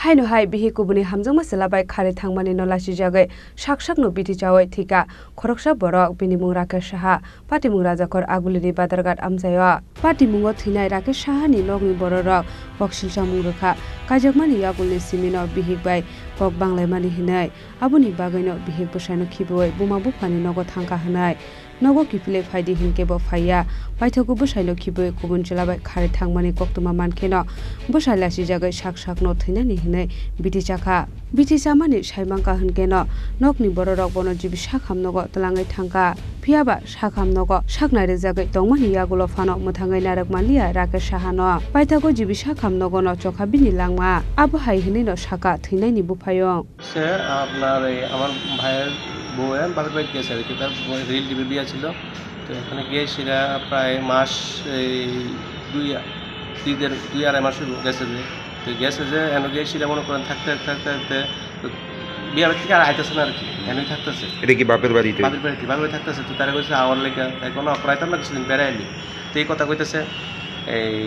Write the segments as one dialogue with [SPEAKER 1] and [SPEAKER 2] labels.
[SPEAKER 1] Haino hai bihi kubuni hamjang masalabai khare thangmani nolachi jagai shak no biti chawai thika khoroksa borok bini mung Rakesh Saha pati mung Rajakor Agulini Badargat amjayo pati mungo thinai Rakesh Saha ni nogni bororok boksilsa mung rekha kajakmani yagulni simino bihik bai kok banglaimani hinai abuni bagaino bihik bosaino khiboi buma bufani nogo thangka hinai nogo kipile phaidi hinke bo phaiya paithoku bosaino khiboi kubun chalabai khare thangmani koktuma mankeno bosailasi jagai shak no thinani hinai biti chamani saimangka hinkeno nokni bororok bono jibi sakham nogo tlangai thangka phiaba sakham nogo saknai jagai tongmani yagulo phano muthangai narak maliya Rakesh Saha no paithoku jibi sakham nogo no chokha bini langma abo hai hinai no saka thinai ni buphayo
[SPEAKER 2] সে আপনার আমার ভাইয়ের বউয়ের বাপের বাড়ি গেছে আর কি তার রিলেটিভে বিয়ে ছিল তো এখানে গিয়ে সেটা প্রায় মাস দুই আড়াই মাস গেছে যে তো গেছে যে এনে গিয়ে সেটা মনে করেন থাকতে বিয়ে বাড়ি থেকে আর আইতেছে না আর কি এনেই থাকতেছে
[SPEAKER 3] এটা কি বাপের বাড়িতে
[SPEAKER 2] বাপের থাকতেছে তো তারা কইছে আওয়ার লেখা তাই কোনো অপরাইতাম না কিছুদিন বেড়াইলি তো এই কথা কইতেছে এই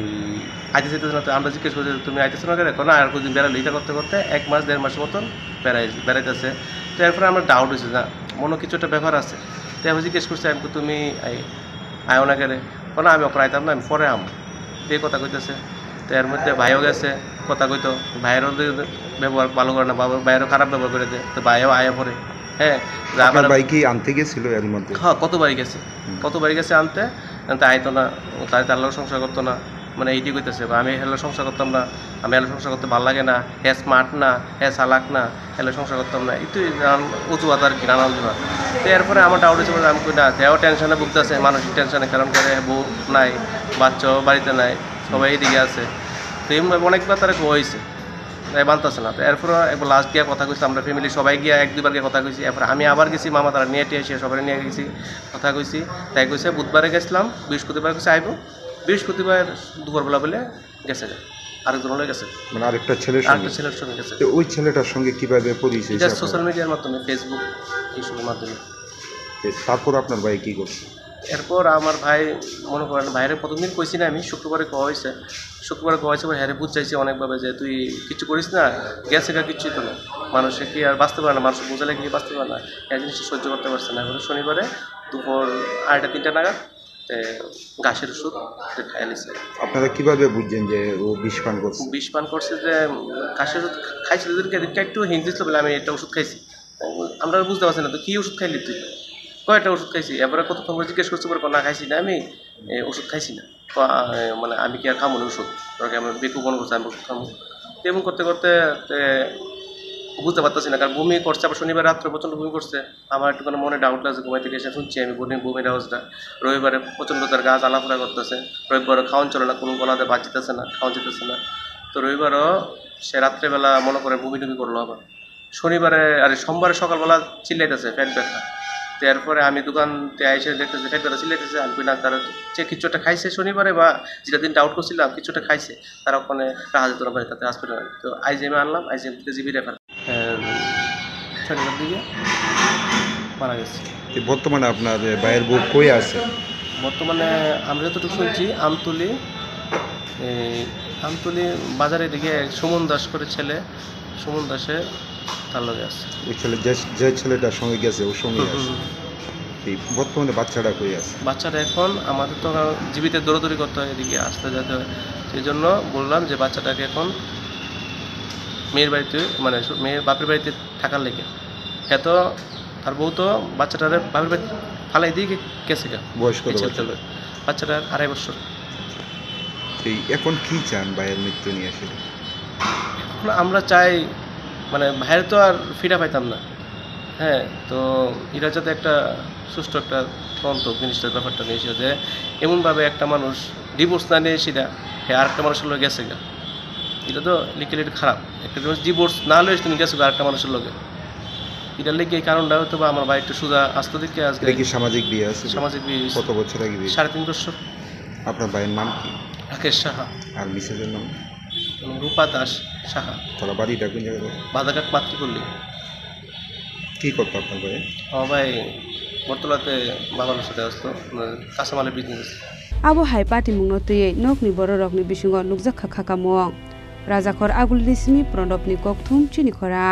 [SPEAKER 2] আইতে যেতে না তো আমরা জিজ্ঞেস করছি তুমি আইতেছো না কেন কোনো আর কিছুদিন বেড়ালো এটা করতে করতে 1 মাস 1.5 মাসের মতন বেড়াইতেছে তো এরপরে আমার ডাউট হয়েছে না মনে কিছু একটা ব্যাপার আছে তো আমি জিজ্ঞেস করছি আমি তুমি আয়ো না কেন কোনো আমি অপরাইতাম না আমি পরে তো এই কথা কইতেছে তো এর মধ্যে ভাইও গেছে কথা কইতো ভাইয়েরও ব্যবহার ভালো করে না ভাইয়েরও খারাপ ব্যবহার করে দেয় তো ভাইও আয়া পরে হ্যাঁ
[SPEAKER 3] আপনার ভাই কি আনতে গেছিল এর মধ্যে
[SPEAKER 2] হ্যাঁ কতবারই গেছে আনতে আইতো না তাই তার লোক সংসার করতো না মানে এইটি কইতেছে আমি হেলো সংসার করতাম না আমি হেলো সংসার করতে ভালো লাগে না হ্যাঁ স্মার্ট না হ্যাঁ চালাক না হেলো সংসার করতাম না একটু উঁচুয়াত আর কি নানা উঁচুয়া তো এরপরে আমার ডাউট হয়েছে আমি কই না দেও টেনশনে ভুগতেছে মানসিক টেনশনে কারণ করে বউ নাই বাচ্চাও বাড়িতে নাই সবাই এইদিকে আছে তো এমনি অনেকবার তারা হয়েছে তাই বানতেছে না তো এরপরে একবার লাস্ট গিয়ে কথা কইছি আমরা ফ্যামিলি সবাই গিয়ে 1-2 বার গিয়ে কথা কইছি এরপর আমি আবার গেছি মামা তারা নিয়ে এসে সবাই নিয়ে গেছি কথা কইছি তাই কইছে বুধবারে গেছিলাম বৃহস্পতিবার কইছে আইব বৃহস্পতিবার দুপুরবেলা বলে গেছে আরেকজন হয়ে গেছে
[SPEAKER 3] মানে আরেকটা ছেলের
[SPEAKER 2] সঙ্গে গেছে
[SPEAKER 3] ওই ছেলেটার সঙ্গে কিভাবে পরিচয়
[SPEAKER 2] এটা সোশ্যাল মিডিয়ার মাধ্যমে ফেসবুক এইসবের মাধ্যমে
[SPEAKER 3] তারপর আপনার ভাই কি করছে
[SPEAKER 2] এরপর আমার ভাই মনে করেন ভাইয়ের প্রথমদিন কইছি না আমি শুক্রবারে কোয়া হয়েছে হ্যাঁ বুঝ চাইছে অনেকভাবে যে তুই কিছু করিস না গেছে কিছুই তো না মানুষে কি আর বাঁচতে পারে না মানুষ বোঝালে কি বাঁচতে পারে না এই জিনিসটা সহ্য করতে পারছে না এখন শনিবারে দুপুর 2:30-3টা নাগাদ ঘাসের ওষুধ খাইয়ে নিছে
[SPEAKER 3] আপনারা কিভাবে বুঝছেন যে ও বিষ পান করছে
[SPEAKER 2] যে ঘাসের ওষুধ খাইছিল এদিকে একটু হিংসিছিল বলে আমি একটা ওষুধ খাইছি আমরা বুঝতে পারছি না তো কী ওষুধ খাইলি তুই কয়টা ওষুধ খাইছি এবারে কতক্ষণ করে জিজ্ঞেস করছি পরে না খাইছি না আমি ওষুধ খাইছি না মানে আমি কি আর খামো না ওষুধ তোকে আমার বেকু মনে করছে আমি ওষুধ খামো তেমন করতে বুঝতে পারতেছি না কারণ বমি করছে আবার শনিবার রাত্রে প্রচণ্ড বমি করছে আমার একটু মনে ডাউট লাগছে ঘুমাই থেকে এসে শুনছি আমি বমির আওয়াজটা রবিবারে প্রচণ্ড তার গাছ আলাফোড়া করতেছে রবিবারও খাওয়ান চলে না কোনো গলাতে বাদ যেতেছে না খাওয়ান যেতেছে না তো রবিবারও সে রাত্রেবেলা মনে করে বমি টুমি করলো আবার সোমবারে সকালবেলা চিল্লাইতেছে পেট ব্যথা তো এরপরে আমি দোকানতে এসে দেখতেছি পেট ব্যথা চিল্লাইতেছে আমি না তারা যে কিছুটা খাইছে শনিবারে বা যেটা দিন ডাউট করছিলাম কিছুটা খাইছে তারা ওখানে রাহা যেত না তাতে হসপিটালে তো আইজিএমে আনলাম আইজিএম থেকে জিবি রেফার শনিবার দিকে মারা গেছে
[SPEAKER 3] বর্তমানে আপনার ভাইয়ের বউ কই আছে
[SPEAKER 2] বর্তমানে আমরা যতটুকু শুনছি আমতলি বাজারের দিকে সুমন দাস করে ছেলে সুমন দাসে তার লগে আছে
[SPEAKER 3] ওই ছেলে যে ছেলেটার সঙ্গে গেছে ওর সঙ্গে আছে বর্তমানে বাচ্চাটা কই আছে
[SPEAKER 2] বাচ্চাটা এখন আমাদের তো জীবিত দৌড়াদৌড়ি করতে হয় এদিকে আসতে যেতে হয় সেই জন্য বললাম যে বাচ্চাটাকে এখন মেয়ের বাড়িতে মানে মেয়ের বাপের বাড়িতে থাকার লেগে এত তার বউ তো বাচ্চাটার বাপের বাড়িতে ফালাই দিয়ে গেছে
[SPEAKER 3] বয়স্ক
[SPEAKER 2] বাচ্চাটা 2.5 বছর
[SPEAKER 3] এখন কি চান ভাইয়ের মৃত্যু নিয়ে আসলে
[SPEAKER 2] এখন আমরা চাই মানে ভাইয়ের তো আর ফিরা পাইতাম না হ্যাঁ তো এরা যাতে একটা সুষ্ঠু একটা তদন্ত জিনিসটার ব্যাপারটা নিয়ে এসে যে এমনভাবে একটা মানুষ ডিভোর্স না নিয়ে সেটা হ্যাঁ আরেকটা মানুষের লোক গেছে গা এটা তো লিগালিটি খারাপ একটা জিনিস ডিভোর্স না লইস তুমি গেছো আরেকটা মানুষের লোকে এটার লেগে এই কারণটা হয়তো বা আমার ভাই একটু সোজা আসতে দিকে আজকে
[SPEAKER 3] কি সামাজিক বিয়ে আছে
[SPEAKER 2] সামাজিক বিয়ে
[SPEAKER 3] কত বছর আগে বিয়ে
[SPEAKER 2] 3.5 বছর
[SPEAKER 3] আপনার ভাইয়ের নাম কি
[SPEAKER 2] রাকেশ সাহা
[SPEAKER 3] আর মিসেসের নাম
[SPEAKER 2] রূপা দাস সাহা
[SPEAKER 3] তারা বাড়িটা কোন জায়গায়
[SPEAKER 2] বাধাঘাট মাতৃপল্লী
[SPEAKER 3] কী করতো আপনার ভাই
[SPEAKER 2] আমার ভাই বর্তলাতে বাবার সাথে আসতো কাঁচামালের business
[SPEAKER 1] abo hai pati mungno tui nokni bororokni bisingo nukjak khaka mong রাজাখর আগুলিনি সিমি প্রণবনি ককথুম চিনি খরা।